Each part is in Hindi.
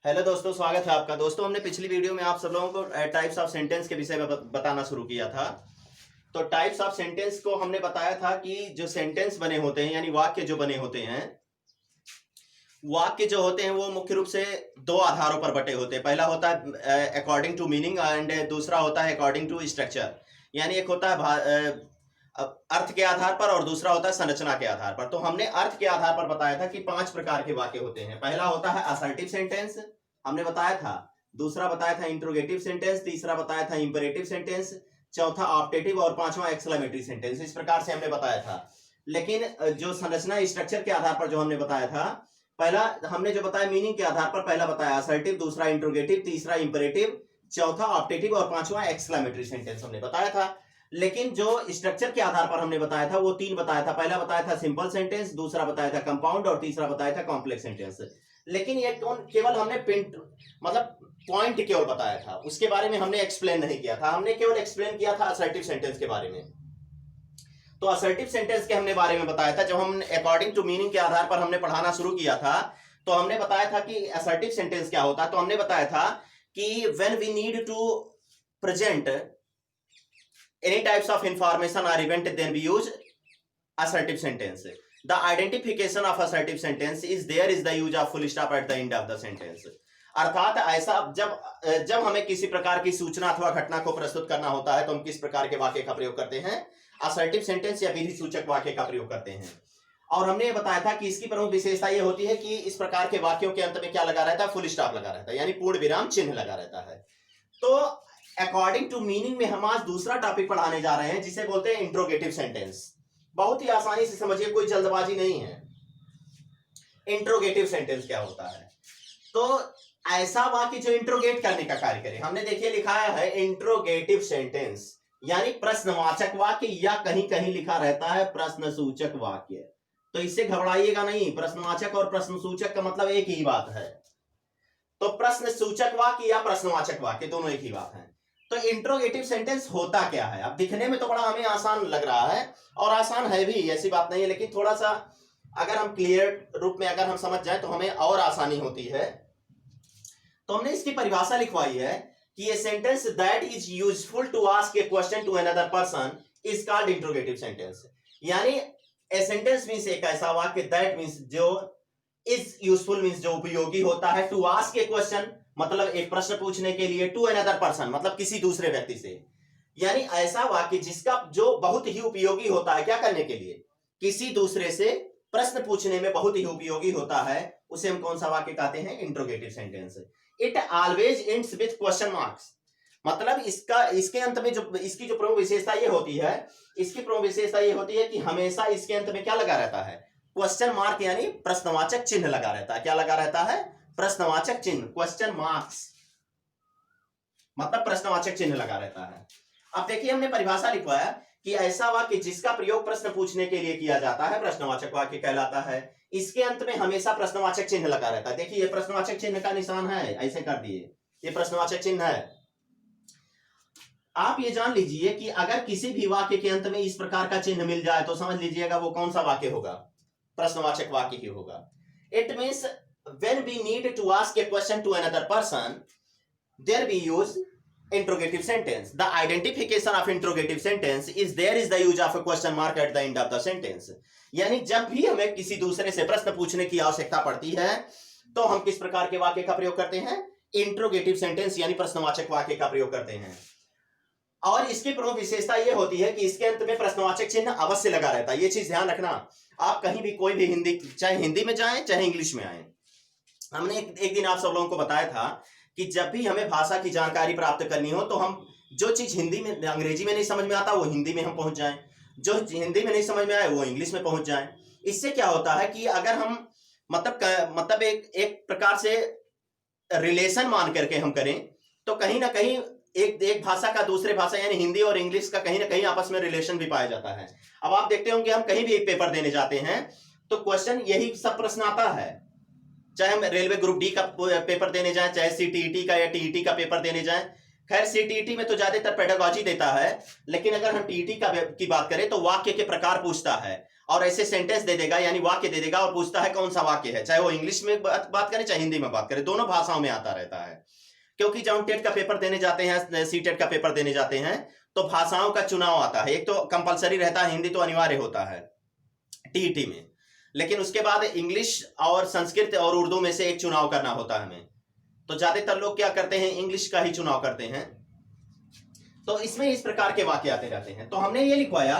हेलो दोस्तों, स्वागत है आपका। दोस्तों, हमने पिछली वीडियो में आप सब लोगों को टाइप्स ऑफ सेंटेंस के विषय में बताना शुरू किया था। तो टाइप्स ऑफ सेंटेंस को हमने बताया था कि जो सेंटेंस बने होते हैं यानी वाक्य जो बने होते हैं, वाक्य जो होते हैं वो मुख्य रूप से दो आधारों पर बटे होते हैं। पहला होता है अकॉर्डिंग टू मीनिंग एंड दूसरा होता है अकॉर्डिंग टू स्ट्रक्चर। यानी एक होता है अर्थ के आधार पर और दूसरा होता है संरचना के आधार पर। तो हमने अर्थ के आधार पर बताया था कि 5 प्रकार के वाक्य होते हैं। पहला होता है असर्टिव सेंटेंस, हमने बताया था। दूसरा बताया था इंट्रोगेटिव सेंटेंस, तीसरा बताया था इंपेरेटिव सेंटेंस, चौथा ऑप्टेटिव और पांचवा एक्सक्लेमेटरी सेंटेंस। इस प्रकार से हमने बताया था। लेकिन जो संरचना स्ट्रक्चर के आधार पर जो हमने बताया था, पहला हमने जो बताया मीनिंग के आधार पर, पहला बताया असर्टिव, दूसरा इंट्रोगेटिव, तीसरा इंपेरेटिव, चौथा ऑप्टेटिव और पांचवा एक्सक्लेमेटरी सेंटेंस हमने बताया था। लेकिन जो स्ट्रक्चर के आधार पर हमने बताया था वो 3 बताया था। पहला बताया था सिंपल सेंटेंस, दूसरा बताया था कंपाउंड और तीसरा बताया था कॉम्प्लेक्स सेंटेंस। लेकिन ये केवल हमने पिंट मतलब पॉइंट केवल बताया था, उसके बारे में हमने एक्सप्लेन नहीं किया था। हमने केवल एक्सप्लेन किया था असर्टिव सेंटेंस के बारे में। तो असर्टिव सेंटेंस के हमने बारे में बताया था। जब हम अकॉर्डिंग टू मीनिंग के आधार पर हमने पढ़ाना शुरू किया था तो हमने बताया था कि असर्टिव सेंटेंस क्या होता है। तो हमने बताया था कि when we need to present any types of information or event, then we use assertive sentence. The identification of assertive sentence is there is the use of full stop at the end of the sentence. अर्थात ऐसा जब हमें किसी प्रकार की सूचना अथवा घटना को प्रस्तुत करना होता है तो हम किस प्रकार के वाक्य का प्रयोग करते हैं? असर्टिव सेंटेंस या विधि सूचक वाक्य का प्रयोग करते हैं। और हमने ये बताया था कि इसकी प्रमुख विशेषता ये होती है कि इस प्रकार के वाक्यों के अंत में क्या लगा रहता है? फुल स्टॉप लगा रहता है, यानी पूर्ण विराम चिन्ह लगा रहता है। तो अकॉर्डिंग टू मीनिंग में हम आज दूसरा टॉपिक पढ़ाने जा रहे हैं जिसे बोलते हैं इंट्रोगेटिव सेंटेंस। बहुत ही आसानी से समझिए, कोई जल्दबाजी नहीं है। इंट्रोगेटिव सेंटेंस क्या होता है? तो ऐसा वाक्य जो इंट्रोगेट करने का कार्य करे। हमने देखिए लिखाया है इंट्रोगेटिव सेंटेंस यानी प्रश्नवाचक वाक्य, या कहीं कहीं लिखा रहता है प्रश्न सूचक वाक्य। तो इससे घबराइएगा नहीं, प्रश्नवाचक और प्रश्न सूचक का मतलब एक ही बात है। तो प्रश्न सूचक वाक्य या प्रश्नवाचक वाक्य दोनों एक ही बात है। तो इंट्रोगेटिव सेंटेंस होता क्या है? अब दिखने में तो बड़ा हमें आसान लग रहा है और आसान है भी, ऐसी बात नहीं है, लेकिन थोड़ा सा अगर हम क्लियर रूप में अगर हम समझ जाए तो हमें और आसानी होती है। तो हमने इसकी परिभाषा लिखवाई है कि ये sentence that is useful to ask a question to another person is called interrogative sentence. यानी ए सेंटेंस मींस एक ऐसा वाक्य, दैट मींस जो इज यूजफुल मींस जो उपयोगी होता है, टू आस्क ए क्वेश्चन मतलब एक प्रश्न पूछने के लिए, टू अनदर पर्सन मतलब किसी दूसरे व्यक्ति से। यानी ऐसा वाक्य जिसका जो बहुत ही उपयोगी होता है, क्या करने के लिए? किसी दूसरे से प्रश्न पूछने में बहुत ही उपयोगी होता है, उसे हम कौन सा वाक्य कहते हैं? Interrogative sentence. It always ends with question marks. मतलब इसके अंत में जो इसकी जो प्रमुख विशेषता ये होती है, इसकी प्रमुख विशेषता ये होती है कि हमेशा इसके अंत में क्या लगा रहता है? क्वेश्चन मार्क यानी प्रश्नवाचक चिन्ह लगा रहता है। क्या लगा रहता है? प्रश्नवाचक चिन्ह, क्वेश्चन मार्क्स मतलब प्रश्नवाचक चिन्ह लगा रहता है। अब देखिए हमने परिभाषा लिखवाया कि ऐसा वाक्य जिसका प्रयोग प्रश्न पूछने के लिए किया जाता है प्रश्नवाचक वाक्य कहलाता है। इसके अंत में हमेशा प्रश्नवाचक चिन्ह लगा रहता है। देखिए ये प्रश्नवाचक चिन्ह का निशान है, ऐसे कर दिए, ये प्रश्नवाचक चिन्ह है। आप ये जान लीजिए कि अगर किसी भी वाक्य के अंत में इस प्रकार का चिन्ह मिल जाए तो समझ लीजिएगा वो कौन सा वाक्य होगा? प्रश्नवाचक वाक्य ही होगा। It means when we need to ask a question to another person, there we use interrogative sentence. The identification of interrogative sentence is there is the use of a question mark at the end of the sentence. यानी जब भी हमें किसी दूसरे से प्रश्न पूछने की आवश्यकता पड़ती है तो हम किस प्रकार के वाक्य का प्रयोग करते हैं? इंट्रोगेटिव सेंटेंस यानी प्रश्नवाचक वाक्य का प्रयोग करते हैं। और इसकी प्रमुख विशेषता यह होती है कि इसके अंत में प्रश्नवाचक चिन्ह अवश्य लगा रहता है। ये चीज ध्यान रखना। आप कहीं भी कोई भी हिंदी, चाहे हिंदी में जाएं चाहे इंग्लिश में आए, हमने एक दिन आप सब लोगों को बताया था कि जब भी हमें भाषा की जानकारी प्राप्त करनी हो तो हम जो चीज हिंदी में अंग्रेजी में नहीं समझ में आता वो हिंदी में हम पहुंच जाएं, जो हिंदी में नहीं समझ में आए वो इंग्लिश में पहुंच जाएं। इससे क्या होता है कि अगर हम मतलब एक प्रकार से रिलेशन मान करके हम करें तो कहीं ना कहीं एक भाषा का दूसरे भाषा यानी हिंदी और इंग्लिश का कहीं ना कहीं आपस में रिलेशन भी पाया जाता है। अब आप देखते होंगे हम कहीं भी एक पेपर देने जाते हैं तो क्वेश्चन यही सब प्रश्न आता है, चाहे हम रेलवे ग्रुप डी का पेपर देने जाएं, चाहे सीटीईटी का या टीईटी का पेपर देने जाएं। खैर सीटीईटी में तो ज्यादातर पेडागॉजी देता है, लेकिन अगर हम टीईटी की बात करें तो वाक्य के प्रकार पूछता है और ऐसे सेंटेंस दे देगा यानी वाक्य दे देगा और पूछता है कौन सा वाक्य है, चाहे वो इंग्लिश में बात करें चाहे हिंदी में बात करें, दोनों भाषाओं में आता रहता है। क्योंकि जब हम टेट का पेपर देने जाते हैं, सी टेट का पेपर देने जाते हैं, तो भाषाओं का चुनाव आता है। एक तो कंपलसरी रहता है, हिंदी तो अनिवार्य होता है टीईटी में, लेकिन उसके बाद इंग्लिश और संस्कृत और उर्दू में से एक चुनाव करना होता है हमें। तो ज्यादातर लोग क्या करते हैं, इंग्लिश का ही चुनाव करते हैं। तो इसमें इस प्रकार के वाक्य आते रहते हैं। तो हमने ये लिखवाया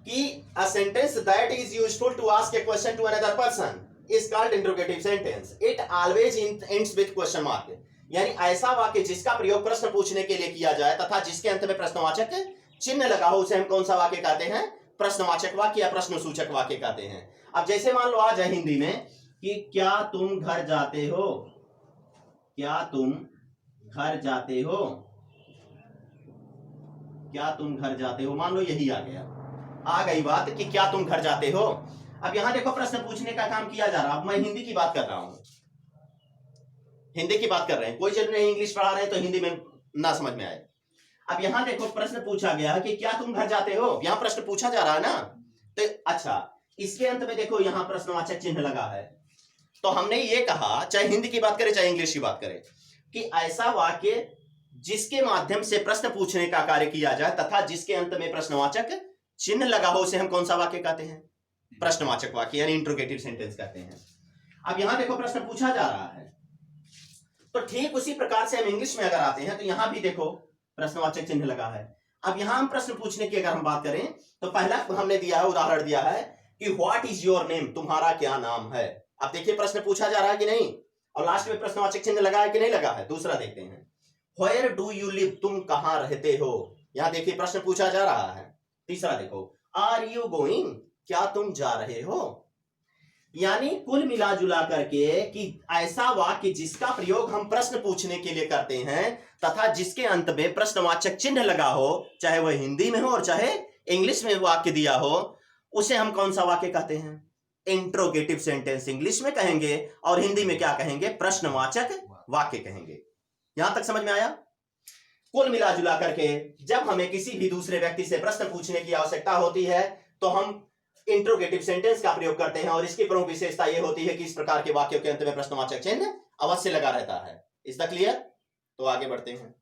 कि a sentence that is useful to ask a question to another person is called interrogative sentence, it always ends with question mark. यानी ऐसा वाक्य जिसका प्रयोग प्रश्न पूछने के लिए किया जाए तथा जिसके अंत में प्रश्नवाचक चिन्ह लगा हो, उसे हम कौन सा वाक्य कहते हैं, प्रश्नवाचक वाक्य या प्रश्नसूचक वाक्य कहते हैं। अब जैसे मान लो आ जाए हिंदी में कि क्या तुम घर जाते हो, क्या तुम घर जाते हो, क्या तुम घर जाते हो, मान लो यही आ गया, आ गई बात कि क्या तुम घर जाते हो। अब यहां देखो प्रश्न पूछने का काम किया जा रहा। अब मैं हिंदी की बात कर रहा हूं, हिंदी की बात कर रहे हैं, कोई जरूरी नहीं इंग्लिश पढ़ा रहे हैं तो हिंदी में ना समझ में आए। अब यहां देखो प्रश्न पूछा गया कि क्या तुम घर जाते हो, यहां प्रश्न पूछा जा रहा है ना। तो अच्छा, इसके अंत में देखो यहां प्रश्नवाचक चिन्ह लगा है। तो हमने ये कहा, चाहे हिंदी की बात करें चाहे इंग्लिश की बात करें, कि ऐसा वाक्य जिसके माध्यम से प्रश्न पूछने का कार्य किया जाए तथा जिसके अंत में प्रश्नवाचक चिन्ह लगा हो, उसे हम कौन सा वाक्य कहते हैं, प्रश्नवाचक वाक्य यानी इंट्रोगेटिव सेंटेंस कहते हैं। अब यहां देखो प्रश्न पूछा जा रहा है, तो ठीक उसी प्रकार से हम इंग्लिश में अगर आते हैं तो यहां भी देखो प्रश्नवाचक चिन्ह लगा है। अब यहां हम प्रश्न पूछने की अगर हम बात करें तो पहला हमने दिया है, उदाहरण दिया है कि व्हाट इज योर नेम, तुम्हारा क्या नाम है। अब देखिए प्रश्न पूछा जा रहा है कि नहीं, और लास्ट में प्रश्नवाचक चिन्ह लगा है कि नहीं लगा है। दूसरा देखते हैं, व्हेयर डू यू लिव, तुम कहां रहते हो, यहां देखिए प्रश्न पूछा जा रहा है। तीसरा देखो, आर यू गोइंग, क्या तुम जा रहे हो। यानी कुल मिला जुला करके कि ऐसा वाक्य जिसका प्रयोग हम प्रश्न पूछने के लिए करते हैं तथा जिसके अंत में प्रश्नवाचक चिन्ह लगा हो, चाहे वह हिंदी में हो और चाहे इंग्लिश में वाक्य दिया हो, उसे हम कौन सा वाक्य कहते हैं, इंट्रोगेटिव सेंटेंस इंग्लिश में कहेंगे और हिंदी में क्या कहेंगे, प्रश्नवाचक वाक्य कहेंगे। यहां तक समझ में आया। कुल मिला जुला करके जब हमें किसी भी दूसरे व्यक्ति से प्रश्न पूछने की आवश्यकता होती है तो हम इंट्रोगेटिव सेंटेंस का प्रयोग करते हैं, और इसकी प्रमुख विशेषता यह होती है कि इस प्रकार के वाक्यों के अंत में प्रश्नवाचक चिन्ह अवश्य लगा रहता है। Is the clear? तो आगे बढ़ते हैं।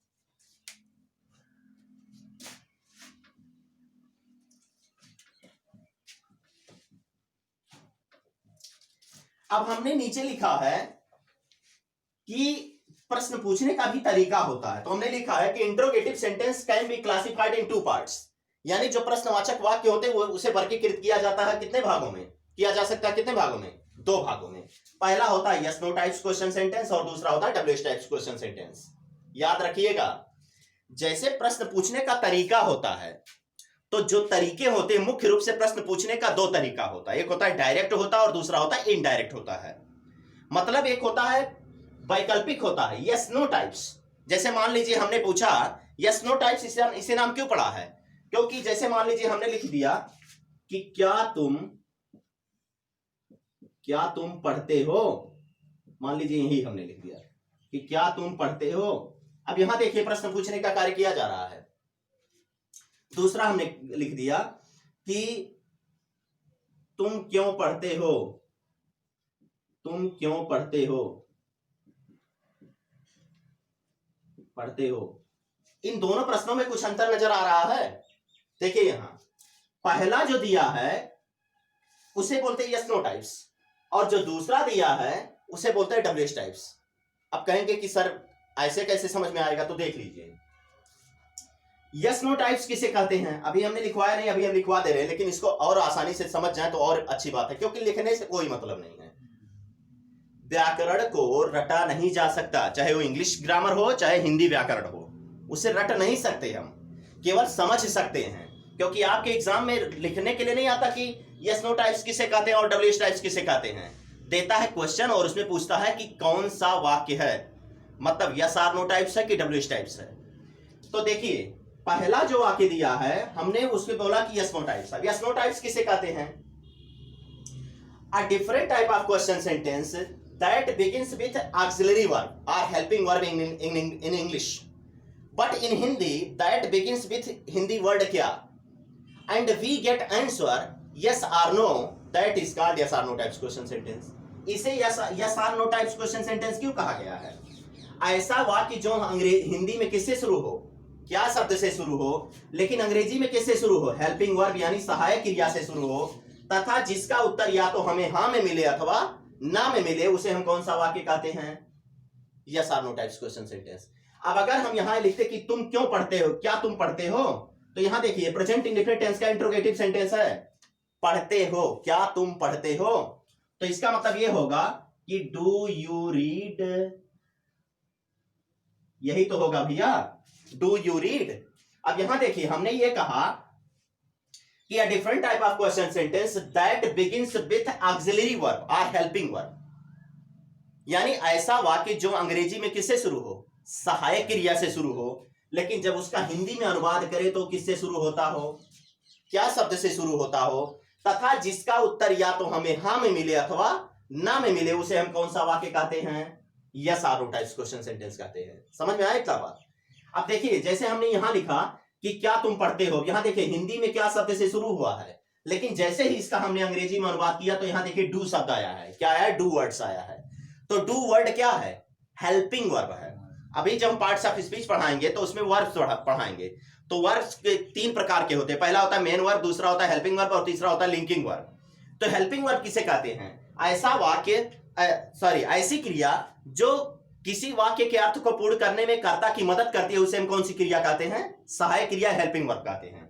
अब हमने नीचे लिखा है कि प्रश्न पूछने का भी तरीका होता है। तो हमने लिखा है कि interrogative sentence can be classified in 2 parts, यानी जो प्रश्नवाचक वाक्य होते हैं वो उसे वर्गीकृत किया जाता है कितने भागों में, किया जा सकता है कितने भागों में, 2 भागों में। पहला होता है yes no types question sentence और दूसरा होता है डब्ल्यूएच टाइप्स क्वेश्चन सेंटेंस। याद रखिएगा, जैसे प्रश्न पूछने का तरीका होता है तो जो तरीके होते हैं, मुख्य रूप से प्रश्न पूछने का 2 तरीका होता है, एक होता है डायरेक्ट होता है और दूसरा होता है इनडायरेक्ट होता है। मतलब एक होता है वैकल्पिक होता है यस नो टाइप्स। जैसे मान लीजिए हमने पूछा यस नो टाइप्स, इसे नाम क्यों पड़ा है, क्योंकि जैसे मान लीजिए हमने लिख दिया कि क्या तुम पढ़ते हो, मान लीजिए यही हमने लिख दिया कि क्या तुम पढ़ते हो। अब यहां देखिए प्रश्न पूछने का कार्य किया जा रहा है। दूसरा हमने लिख दिया कि तुम क्यों पढ़ते हो, तुम क्यों पढ़ते हो, पढ़ते हो। इन दोनों प्रश्नों में कुछ अंतर नजर आ रहा है। देखिए यहां पहला जो दिया है उसे बोलते हैं यस नो टाइप्स, और जो दूसरा दिया है उसे बोलते हैं डब्ल्यूएच टाइप्स। अब कहेंगे कि सर ऐसे कैसे समझ में आएगा, तो देख लीजिए यस नो टाइप्स किसे कहते हैं। अभी हमने लिखवाया नहीं, अभी हम लिखवा दे रहे हैं, लेकिन इसको और आसानी से समझ जाए तो और अच्छी बात है, क्योंकि लिखने से कोई मतलब नहीं है। व्याकरण को रटा नहीं जा सकता, चाहे वो इंग्लिश ग्रामर हो चाहे हिंदी व्याकरण हो, उसे रट नहीं सकते हम, केवल समझ सकते हैं। क्योंकि आपके एग्जाम में लिखने के लिए नहीं आता कि यस नो टाइप्स किसे कहते हैं और डब्ल्यूएच टाइप्स किसे कहते हैं। देता है क्वेश्चन और उसमें पूछता है कि कौन सा वाक्य है, मतलब यस आर नो टाइप्स है कि डब्ल्यूएच टाइप्स है। तो देखिए पहला जो वाक्य दिया है हमने उसमें बोला कि यस नो टाइप्स। अब यस नो टाइप्स किसे कहते हैं, a different type of question sentence that begins with auxiliary verb or helping verb in English, but in Hindi that begins with Hindi word क्या, and we get answer yes or no, that is called yes or no types question sentence. इसे yes or no types question sentence क्यों कहा गया है? ऐसा वाक्य जो हिंदी में किससे शुरू हो, क्या शब्द से शुरू हो, लेकिन अंग्रेजी में किससे शुरू हो, हेल्पिंग वर्ब यानी सहायक क्रिया से शुरू हो, तथा जिसका उत्तर या तो हमें हाँ में मिले अथवा ना में मिले, उसे हम कौन सा वाक्य कहते हैं? Yes or no types question sentence. अब अगर हम यहां लिखते कि तुम क्यों पढ़ते हो, क्या तुम पढ़ते हो, तो यहां देखिए प्रेजेंट इंडेफिनिट टेंस का इंट्रोगेटिव सेंटेंस है, पढ़ते हो, क्या तुम पढ़ते हो, तो इसका मतलब यह होगा कि डू यू रीड, यही तो होगा भैया, डू यू रीड। अब यहां देखिए हमने ये कहा कि a different type of question sentence that begins with auxiliary verb or helping verb, यानी ऐसा वाक्य जो अंग्रेजी में किससे शुरू हो, सहायक क्रिया से शुरू हो, लेकिन जब उसका हिंदी में अनुवाद करें तो किससे शुरू होता हो, क्या शब्द से शुरू होता हो, तथा जिसका उत्तर या तो हमें हाँ में मिले अथवा ना में मिले, उसे हम कौन सा वाक्य कहते हैं? Yes or no types question sentence कहते हैं। समझ में आया इतना बात? अब देखिए जैसे हमने यहां लिखा कि क्या तुम पढ़ते हो, यहां देखिए हिंदी में क्या शब्द से शुरू हुआ है, लेकिन जैसे ही इसका हमने अंग्रेजी में अनुवाद किया तो यहां देखिए डू शब्द आया है, क्या आया है? डू वर्ड्स आया है। तो डू वर्ड क्या है? हेल्पिंग वर्ब है। अभी जब हम पार्ट्स ऑफ स्पीच पढ़ाएंगे तो उसमें वर्ब्स पढ़ाएंगे, तो वर्ब्स के 3 प्रकार के होते हैं, पहला होता है मेन वर्ब, दूसरा होता है हेल्पिंग वर्ब और तीसरा होता है लिंकिंग वर्ब। तो हेल्पिंग वर्ब किसे कहते हैं? ऐसा वाक्य, सॉरी ऐसी क्रिया जो किसी वाक्य के अर्थ को पूर्ण करने में कर्ता की मदद करती है, उसे हम कौन सी क्रिया कहते हैं? सहायक क्रिया, हेल्पिंग वर्ब कहते हैं।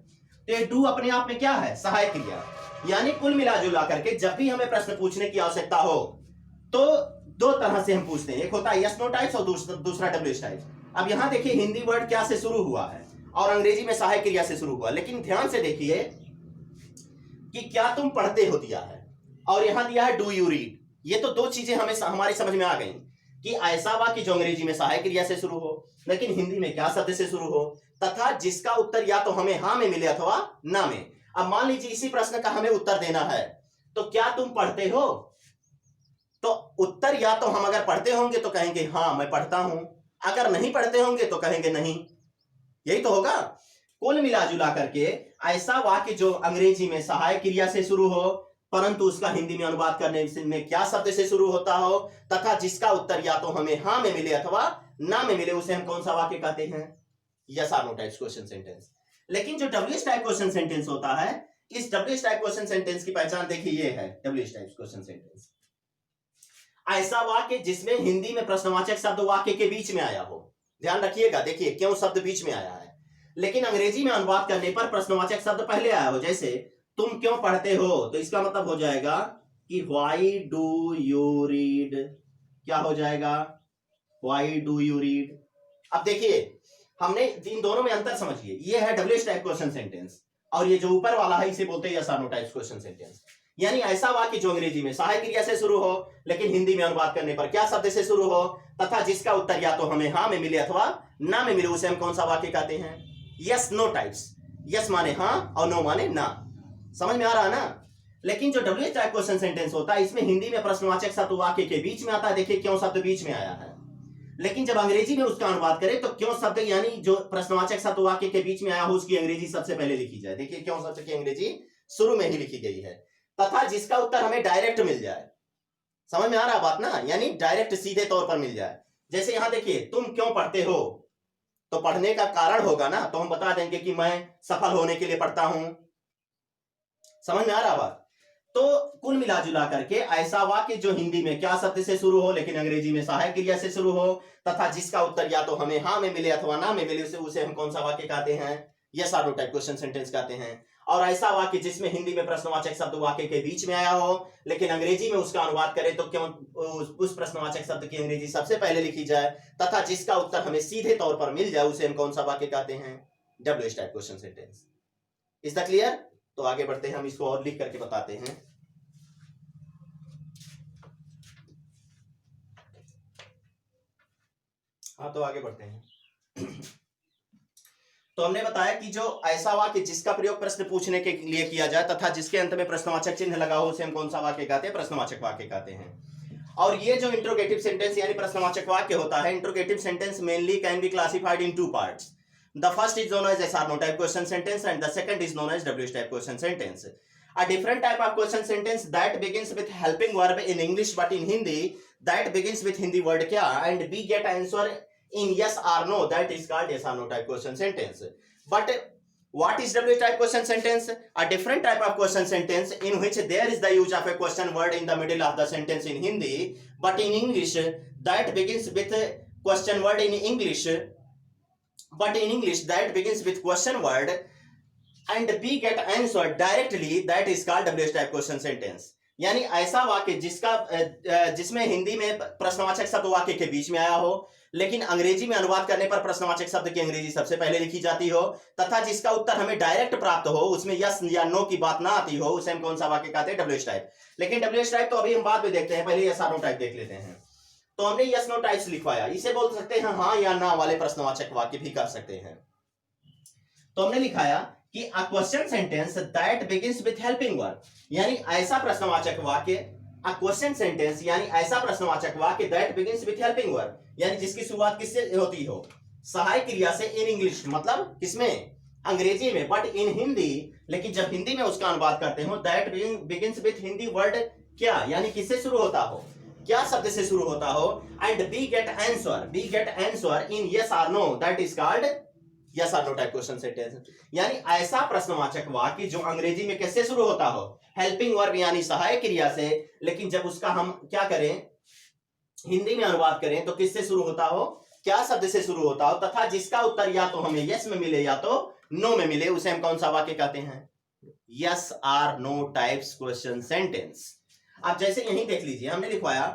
तो ये डू अपने आप में क्या है? सहायक क्रिया। यानी कुल मिला जुला करके जब भी हमें प्रश्न पूछने की आवश्यकता हो तो 2 तरह से हम पूछते हैं, एक होता है यस नो टाइप्स और दूसरा डब्ल्यूएच टाइप्स। अब यहां देखिए हिंदी वर्ड क्या से शुरू हुआ है और अंग्रेजी में सहायक क्रिया से शुरू हुआ, लेकिन ध्यान से देखिए कि क्या तुम पढ़ते हो दिया है और यहां दिया है डू यू रीड। ये तो 2 चीजें हमें हमारी समझ में आ गई कि ऐसा वाक्य जो अंग्रेजी में सहायक क्रिया से शुरू हो, लेकिन हिंदी में क्या शब्द से शुरू हो, तथा जिसका उत्तर या तो हमें हाँ में मिले अथवा ना में। अब मान लीजिए इसी प्रश्न का हमें उत्तर देना है, तो क्या तुम पढ़ते हो, तो उत्तर या तो हम अगर पढ़ते होंगे तो कहेंगे हाँ मैं पढ़ता हूं, अगर नहीं पढ़ते होंगे तो कहेंगे नहीं, यही तो होगा। कुल मिला जुला करके ऐसा वाक्य जो अंग्रेजी में सहायक क्रिया से शुरू हो परंतु उसका हिंदी में अनुवाद करने में क्या शब्द से शुरू होता हो, तथा जिसका उत्तर या तो हमें हाँ में मिले अथवा ना में मिले, उसे हम कौन सा वाक्य कहते हैं? Yes or no types question sentence. लेकिन जो डब्ल्यूएच टाइप क्वेश्चन सेंटेंस होता है, इस डब्ल्यूएच टाइप क्वेश्चन सेंटेंस की पहचान देखिए, ये है डब्ल्यूएच टाइप क्वेश्चन सेंटेंस, ऐसा वाक्य जिसमें हिंदी में प्रश्नवाचक शब्द वाक्य के बीच में आया हो। ध्यान रखिएगा, देखिए क्यों शब्द बीच में आया है, लेकिन अंग्रेजी में अनुवाद करने पर प्रश्नवाचक शब्द पहले आया हो। जैसे तुम क्यों पढ़ते हो, तो इसका मतलब हो जाएगा कि व्हाई डू यू रीड, क्या हो जाएगा? Why do you read. अब देखिए हमने इन दोनों में अंतर समझिए, ये है डब्ल्यूएच टाइप क्वेश्चन सेंटेंस और ये जो ऊपर वाला है इसे बोलते हैं yes or no type question sentence. यानी ऐसा वाक्य जो अंग्रेजी में सहायक क्रिया से शुरू हो लेकिन हिंदी में अनुवाद करने पर क्या शब्द से शुरू हो, तथा जिसका उत्तर या तो हमें हाँ में मिले अथवा ना में मिले, उसे हम कौन सा वाक्य कहते हैं? Yes no types. यस माने हाँ और नो माने ना। समझ में आ रहा है ना? लेकिन जो डब्ल्यूएच टाइप क्वेश्चन सेंटेंस होता है, इसमें हिंदी में प्रश्नवाचक शब्द वाक्य के बीच में आता है। देखिए क्यों शब्द बीच में आया है, लेकिन जब अंग्रेजी में उसका अनुवाद करें तो क्यों शब्द यानी जो प्रश्नवाचक शब्द वाक्य के बीच में आया हो उसकी अंग्रेजी सबसे पहले लिखी जाए। देखिए क्यों शब्द की अंग्रेजी शुरू में ही लिखी गई है, तथा जिसका उत्तर हमें डायरेक्ट मिल जाए। समझ में आ रहा बात ना? यानी डायरेक्ट सीधे तौर पर मिल जाए। जैसे यहां देखिए तुम क्यों पढ़ते हो, तो पढ़ने का कारण होगा ना, तो हम बता देंगे कि मैं सफल होने के लिए पढ़ता हूं। समझ में आ रहा बात? तो कुल मिला जुला करके ऐसा वाक्य जो हिंदी में क्या शब्द से शुरू हो लेकिन अंग्रेजी में सहायक क्रिया से शुरू हो, तथा जिसका उत्तर या तो हमें हाँ में मिले अथवा ना में मिले, उसे हम कौन सा वाक्य कहते हैं? Yes or no type question sentence कहते हैं। और ऐसा वाक्य जिसमें हिंदी में प्रश्नवाचक शब्द वाक्य के बीच में आया हो लेकिन अंग्रेजी में उसका अनुवाद करें तो क्यों उस प्रश्नवाचक शब्द की अंग्रेजी सबसे पहले लिखी जाए, तथा जिसका उत्तर हमें सीधे तौर पर मिल जाए, उसे हम कौन सा वाक्य कहते हैं? WH type question sentence. Is that clear? तो आगे बढ़ते हैं, हम इसको और लिख करके बताते हैं। हाँ तो आगे बढ़ते हैं। तो हमने बताया कि जो ऐसा वाक्य जिसका प्रयोग प्रश्न पूछने के लिए किया जाए तथा जिसके अंत में प्रश्नवाचक चिन्ह लगा हो, उसे हम कौन सा वाक्य कहते हैं? प्रश्नवाचक वाक्य कहते हैं। और ये जो इंट्रोगेटिव सेंटेंस यानी प्रश्नवाचक वाक्य होता है, interrogative sentence mainly can be classified in 2 parts. The first is known as yes or no type question sentence and the second is known as WH type question sentence. A different type of question sentence that begins with helping verb in English but in Hindi that begins with Hindi word kya and we get answer in yes or no, that is called yes or no type question sentence. But what is W type question sentence? A different type of question sentence in which there is the use of a question word in the middle of the sentence in Hindi, but in English that begins with question word in English, but in English that begins with question word and we get answer directly, that is called WH type question sentence. यानी ऐसा वाक्य जिसमें हिंदी में प्रश्नवाचक शब्द वाक्य के बीच में आया हो लेकिन अंग्रेजी में अनुवाद करने पर प्रश्नवाचक शब्द की अंग्रेजी सबसे पहले लिखी जाती हो तथा जिसका उत्तर हमें डायरेक्ट प्राप्त हो, उसमें यस या नो की बात ना आती हो, उसे हम कौन सा वाक्य कहते हैं? WH type. लेकिन WH टाइप तो अभी हम बाद में देखते हैं, पहले यस और नो टाइप देख लेते हैं. तो हमने यस नो टाइप्स लिखवाया, इसे बोल सकते हैं हाँ या ना वाले प्रश्नवाचक वाक्य भी कर सकते हैं. तो हमने लिखाया कि a question sentence that begins with helping verb, यानी ऐसा प्रश्नवाचक वाक्य, अ क्वेश्चन सेंटेंस यानी ऐसा प्रश्नवाचक वाक्य that begins with helping verb, यानी जिसकी शुरुआत किससे होती हो? सहायक क्रिया से. इन इंग्लिश मतलब किसमें? अंग्रेजी में. बट इन हिंदी, लेकिन जब हिंदी में उसका अनुवाद करते हो that begins with Hindi word क्या, यानी किससे शुरू होता हो? क्या शब्द से शुरू होता हो? And we get answer in yes or no, that is called yes or no type question sentence. यानी ऐसा प्रश्नवाचक वाक्य जो अंग्रेजी में किससे शुरू होता हो? हेल्पिंग वर्ब यानी सहायक क्रिया से, लेकिन जब उसका हम क्या करें, हिंदी में अनुवाद करें तो किससे शुरू होता हो? क्या शब्द से शुरू होता हो तथा जिसका उत्तर या तो हमें यस में मिले या तो नो में मिले, उसे हम कौन सा वाक्य कहते हैं? Yes or no types question sentence. आप जैसे यहीं देख लीजिए, हमने लिखवाया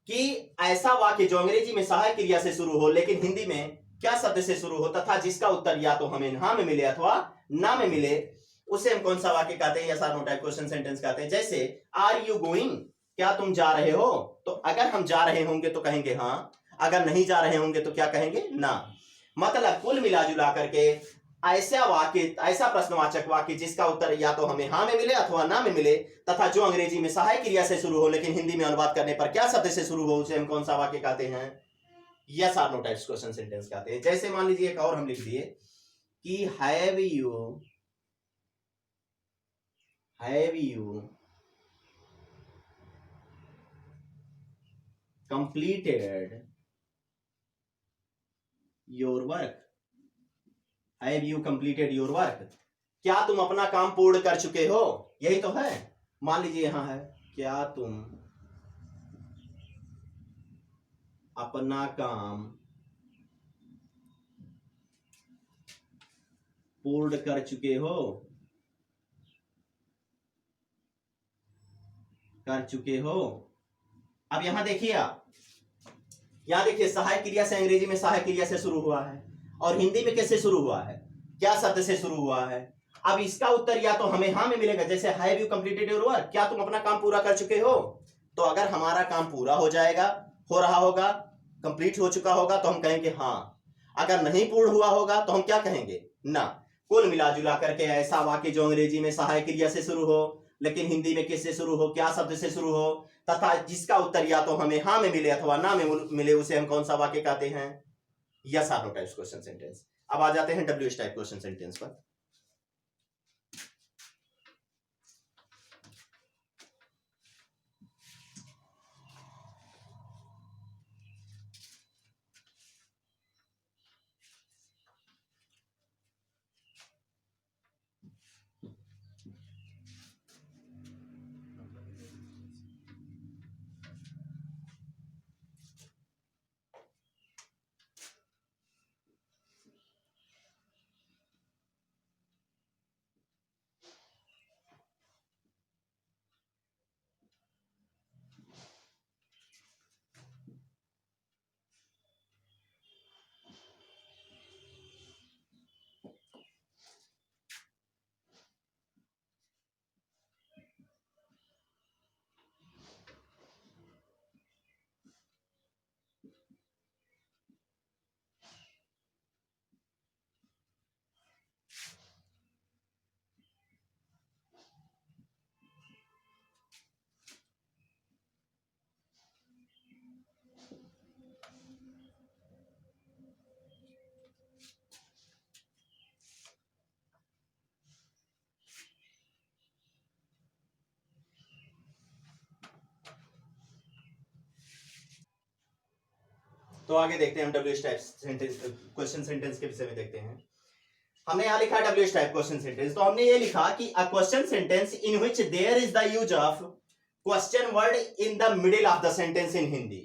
कि ऐसा वाक्य जो अंग्रेजी में सहायक क्रिया से शुरू हो लेकिन हिंदी में क्या शब्द से शुरू हो तथा जिसका उत्तर या तो हमें हाँ में मिले अथवा ना में मिले, उसे हम कौन सा वाक्य कहते हैं? Yes or no type question sentence कहते हैं. जैसे आर यू गोइंग, क्या तुम जा रहे हो? तो अगर हम जा रहे होंगे तो कहेंगे हाँ, अगर नहीं जा रहे होंगे तो क्या कहेंगे? ना. मतलब कुल मिला जुला करके ऐसा वाक्य, ऐसा प्रश्नवाचक वाक्य जिसका उत्तर या तो हमें हाँ में मिले अथवा ना में मिले तथा जो अंग्रेजी में सहायक क्रिया से शुरू हो लेकिन हिंदी में अनुवाद करने पर क्या शब्द से शुरू हो, उसे हम कौन सा वाक्य कहते हैं? Yes or no types question sentence कहते हैं. जैसे मान लीजिए एक और हम लिख दिए कि have you completed your work, have you completed your work, क्या तुम अपना काम पूर्ण कर चुके हो? यही तो है. मान लीजिए यहां है, क्या तुम अपना काम पूर्ण कर चुके हो, अब यहां देखिए, आप यहां देखिए सहायक क्रिया से, अंग्रेजी में सहायक क्रिया से शुरू हुआ है और हिंदी में कैसे शुरू हुआ है? क्या शब्द से शुरू हुआ है? अब इसका उत्तर या तो हमें हाँ में मिलेगा, जैसे have you completed your work, क्या तुम अपना काम पूरा कर चुके हो? तो अगर हमारा काम पूरा हो जाएगा, हो रहा होगा, कंप्लीट हो चुका होगा तो हम कहेंगे हाँ. अगर नहीं पूर्ण हुआ होगा तो हम क्या कहेंगे? ना. कुल मिला जुला करके ऐसा वाक्य जो अंग्रेजी में सहायक क्रिया से शुरू हो लेकिन हिंदी में किससे शुरू हो, क्या शब्द से शुरू हो तथा जिसका उत्तर या तो हमें हाँ में मिले अथवा ना में मिले, उसे हम कौन सा वाक्य कहते हैं? Yes or no types question sentence. अब आ जाते हैं WH टाइप क्वेश्चन सेंटेंस पर. तो आगे देखते हैं हम WH type sentence question sentence के विषय में देखते हैं। हमने यहाँ लिखा डब्ल्यूएच टाइप क्वेश्चन सेंटेंस, तो हमने ये लिखा कि a question sentence in which there is the use of question word in the middle of the sentence in Hindi,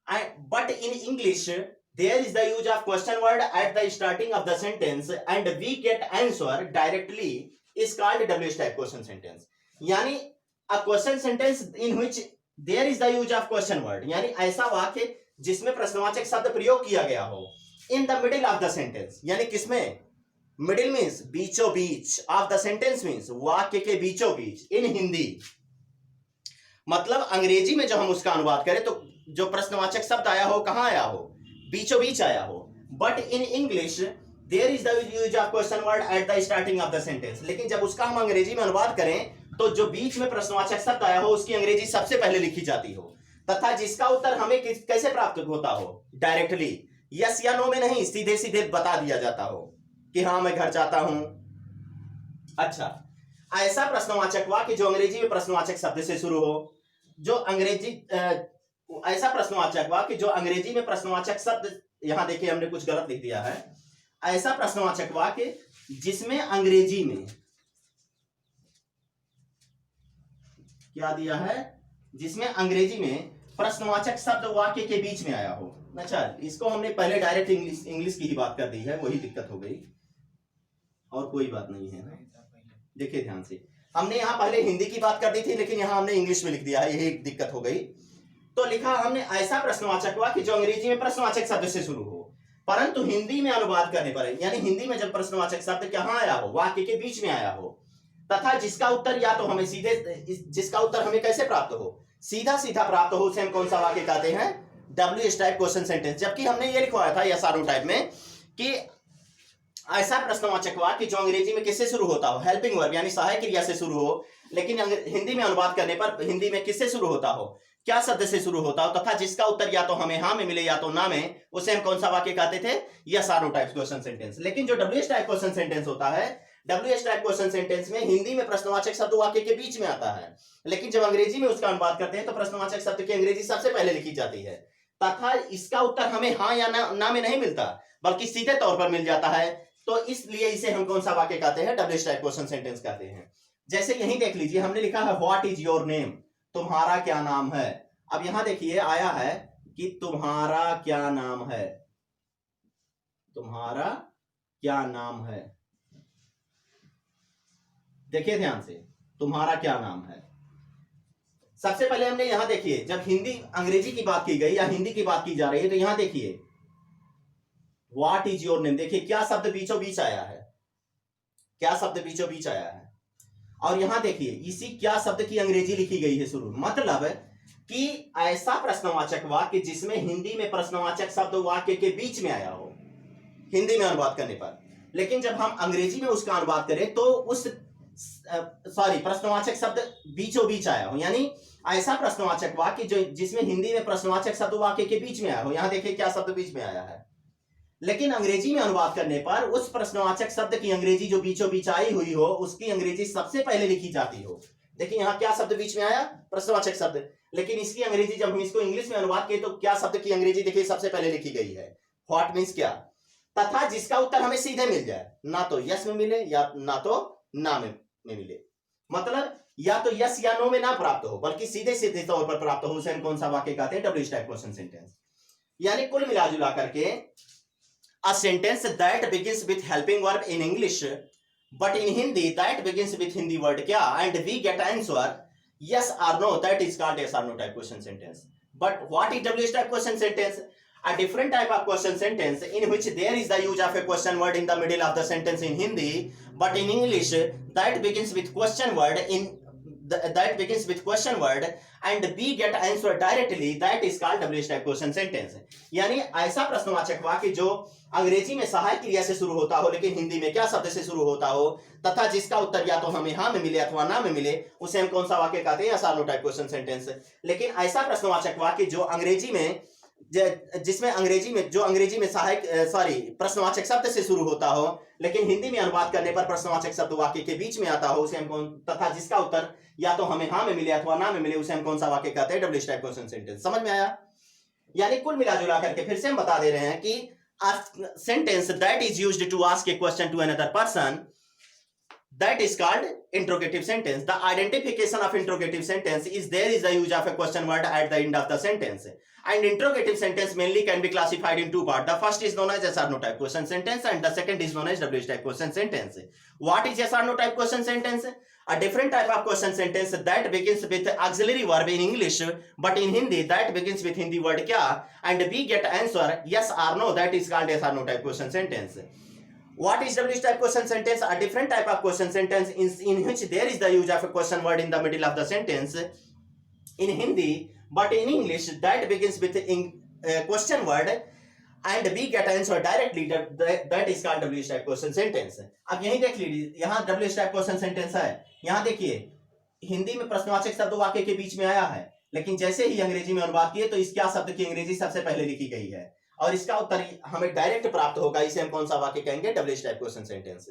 but in English there is the use of question word at the starting of the sentence and we get answer directly is called WH type question sentence। यानी a question sentence in which there is the use of question word, यानी ऐसा वाक्य जिसमें प्रश्नवाचक शब्द प्रयोग किया गया हो in the middle of the sentence, यानी किसमें, middle means बीचों बीच, of the sentence means वाक्य के बीचों बीच, in हिंदी मतलब अंग्रेजी में जो हम उसका अनुवाद करें तो जो प्रश्नवाचक शब्द आया हो कहां आया हो, बीचों बीच आया हो। But in English there is the use of question word at the starting of the sentence, लेकिन जब उसका हम अंग्रेजी में अनुवाद करें तो जो बीच में प्रश्नवाचक शब्द आया हो उसकी अंग्रेजी सबसे पहले लिखी जाती हो, तथा जिसका उत्तर हमें कैसे प्राप्त होता हो, डायरेक्टली, यस या नो में नहीं, सीधे सीधे बता दिया जाता हो कि हाँ मैं घर जाता हूं। अच्छा, ऐसा प्रश्नवाचक वाक्य जो अंग्रेजी में प्रश्नवाचक शब्द से शुरू हो, जो अंग्रेजी ऐसा प्रश्नवाचक वाक्य जो अंग्रेजी में प्रश्नवाचक शब्द, यहां देखिए हमने कुछ गलत लिख दिया है, ऐसा प्रश्नवाचक वाक्य जिसमें अंग्रेजी में क्या दिया है, जिसमें अंग्रेजी में प्रश्नवाचक शब्द वाक्य के बीच में आया हो। अच्छा, इसको हमने पहले डायरेक्ट इंग्लिश की ही बात कर दी है, वही दिक्कत हो गई और कोई बात नहीं है। देखिए ध्यान से, हमने यहां पहले हिंदी की बात कर दी थी लेकिन यहां हमने इंग्लिश में लिख दिया है, यही दिक्कत हो गई। तो लिखा हमने ऐसा प्रश्नवाचक वाक्य जो अंग्रेजी में प्रश्नवाचक शब्द से शुरू हो परंतु हिंदी में अनुवाद करने पर, यानी हिंदी में जब प्रश्नवाचक शब्द कहां आया हो, वाक्य के बीच में आया हो, तथा जिसका उत्तर या तो हमें जिसका उत्तर हमें कैसे प्राप्त हो, सीधा सीधा प्राप्त हो, उसे हम कौन सा वाक्य कहते हैं, WH टाइप क्वेश्चन सेंटेंस। जबकि हमने ये लिखवाया था SRO टाइप में कि ऐसा प्रश्नवाचक वाक्य जो अंग्रेजी में किससे शुरू होता हो, हेल्पिंग वर्ब यानी सहायक क्रिया से शुरू हो, लेकिन हिंदी में अनुवाद करने पर हिंदी में किससे शुरू होता हो, क्या शब्द से शुरू होता हो, तथा जिसका उत्तर या तो हमें हाँ में मिले या तो ना में, उसे हम कौन सा वाक्य कहते थे, SRO टाइप क्वेश्चन सेंटेंस। लेकिन जो WH टाइप क्वेश्चन सेंटेंस होता है, WH टाइप क्वेश्चन सेंटेंस में हिंदी में प्रश्नवाचक शब्द वाक्य के बीच में आता है, लेकिन जब अंग्रेजी में उसका अनुवाद करते हैं तो प्रश्नवाचक शब्द की अंग्रेजी सबसे पहले लिखी जाती है, तथा इसका उत्तर हमें हाँ या ना में नहीं मिलता बल्कि सीधे तौर पर मिल जाता है, तो इसलिए इसे हम कौन सा वाक्य कहते हैं, WH टाइप क्वेश्चन सेंटेंस कहते हैं। जैसे यही देख लीजिए, हमने लिखा है व्हाट इज योर नेम, तुम्हारा क्या नाम है। अब यहां देखिए आया है कि तुम्हारा क्या नाम है, तुम्हारा क्या नाम है, देखिए ध्यान से, तुम्हारा क्या नाम है। सबसे पहले हमने यहां देखिए, जब हिंदी अंग्रेजी की बात की गई या हिंदी की बात की जा रही है तो यहां देखिए व्हाट इज योर नेम, देखिए क्या शब्द बीचों बीच आया है, क्या शब्द बीचों बीच आया है, और यहां देखिए इसी क्या शब्द की अंग्रेजी लिखी गई है शुरू, मतलब कि ऐसा प्रश्नवाचक वाक्य जिसमें हिंदी में प्रश्नवाचक शब्द वाक्य के बीच में आया हो हिंदी में अनुवाद करने पर, लेकिन जब हम अंग्रेजी में उसका अनुवाद करें तो उस प्रश्नवाचक शब्द बीचों बीच आया हो, यानी ऐसा प्रश्नवाचक वाक्य जो जिसमें हिंदी में प्रश्नवाचक शब्द वाक्य के बीच में आया हो। यहां देखिए क्या शब्द बीच में आया है, लेकिन अंग्रेजी में अनुवाद करने पर उस प्रश्नवाचक शब्द की अंग्रेजी जो बीचों बीच आई हुई हो उसकी अंग्रेजी सबसे पहले लिखी जाती हो। देखिए यहाँ क्या शब्द बीच में आया, प्रश्नवाचक शब्द, लेकिन इसकी अंग्रेजी जब हम इसको इंग्लिश में अनुवाद किए तो क्या शब्द की अंग्रेजी देखिए सबसे पहले लिखी गई है, व्हाट मींस क्या, तथा जिसका उत्तर हमें सीधे मिल जाए, ना तो यस में मिले या ना तो ना में मिले, मतलब या तो यस या नो में ना प्राप्त हो बल्कि सीधे सीधे तौर पर प्राप्त हो, उसे हम कौन सा वाक्य कहते हैं, WH टाइप क्वेश्चन सेंटेंस। यानी कुल मिलाजुला करके a sentence that begins with helping verb in English but in Hindi that begins with Hindi word kya and we get answer yes or no, that is called yes or no type question sentence. But what is WH type question sentence? A different type of question sentence in which there is the use of a question word in the middle of the sentence in Hindi, but in English that begins with question word and we get answer directly, that is called WH type question sentence. यानी ऐसा प्रश्नवाचक वाक्य जो अंग्रेजी में सहायक क्रिया से शुरू होता हो लेकिन हिंदी में क्या शब्द से शुरू होता हो, तथा जिसका उत्तर या तो हमें हाँ में मिले अथवा ना में मिले, उसे हम कौन सा वाक्य कहते हैं, SRO टाइप क्वेश्चन सेंटेंस। लेकिन ऐसा प्रश्नवाचक वाक्य जो अंग्रेजी में अंग्रेजी में सहायक प्रश्नवाचक शब्द से शुरू होता हो लेकिन हिंदी में अनुवाद करने पर प्रश्नवाचक शब्द वाक्य के बीच में आता हो, उसे हम कौन, तथा जिसका उत्तर या तो हमें हाँ में मिले अथवा ना में मिले, उसे हम कौन सा वाक्य कहते हैं, WH टाइप क्वेश्चन सेंटेंस। समझ में आया? यानी कुल मिला जुला करके फिर से हम बता दे रहे हैं कि a sentence that is used to ask a question to another person, that is called interrogative sentence. The identification of interrogative sentence is there is the use of a question word at the end of the sentence. And interrogative sentence mainly can be classified in two parts. The first is known as yes or no type question sentence, and the second is known as WH type question sentence. What is yes or no type question sentence? A different type of question sentence that begins with auxiliary verb in English, but in Hindi that begins with Hindi word kya, and we get answer yes or no. That is called yes or no type question sentence. What is WH type question sentence? A different type of question sentence in which there is the use of a question word in the middle of the sentence in Hindi, but in English that begins with a question word and we get answer directly. That is called WH type question sentence. अब यही देख लीजिए, यहाँ WH type question sentence है. यहाँ देखिए हिंदी में प्रश्नवाचक शब्द वाक्य के बीच में आया है, लेकिन जैसे ही अंग्रेजी में अनुवाद किए तो इस क्या शब्द की अंग्रेजी सबसे पहले लिखी गई है और इसका उत्तर हमें डायरेक्ट प्राप्त होगा. इसे हम कौन सा वाक्य कहेंगे? WH type question sentence.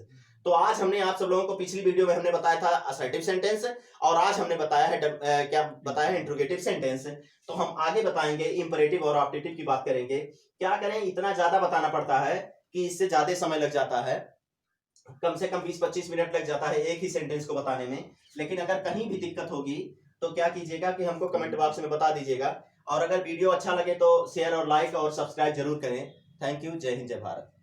तो आज हमने आप सब लोगों को पिछली वीडियो में हमने बताया था असर्टिव सेंटेंस और आज हमने बताया है क्या बताया है? Interrogative sentence. तो हम आगे बताएंगे इंपरेटिव और ऑप्टेटिव की बात करेंगे. क्या करें, इतना ज्यादा बताना पड़ता है कि इससे ज्यादा समय लग जाता है, कम से कम 20-25 मिनट लग जाता है एक ही सेंटेंस को बताने में. लेकिन अगर कहीं भी दिक्कत होगी तो क्या कीजिएगा कि हमको कमेंट बॉक्स में बता दीजिएगा और अगर वीडियो अच्छा लगे तो शेयर और लाइक और सब्सक्राइब जरूर करें. Thank you. जय हिंद, जय भारत.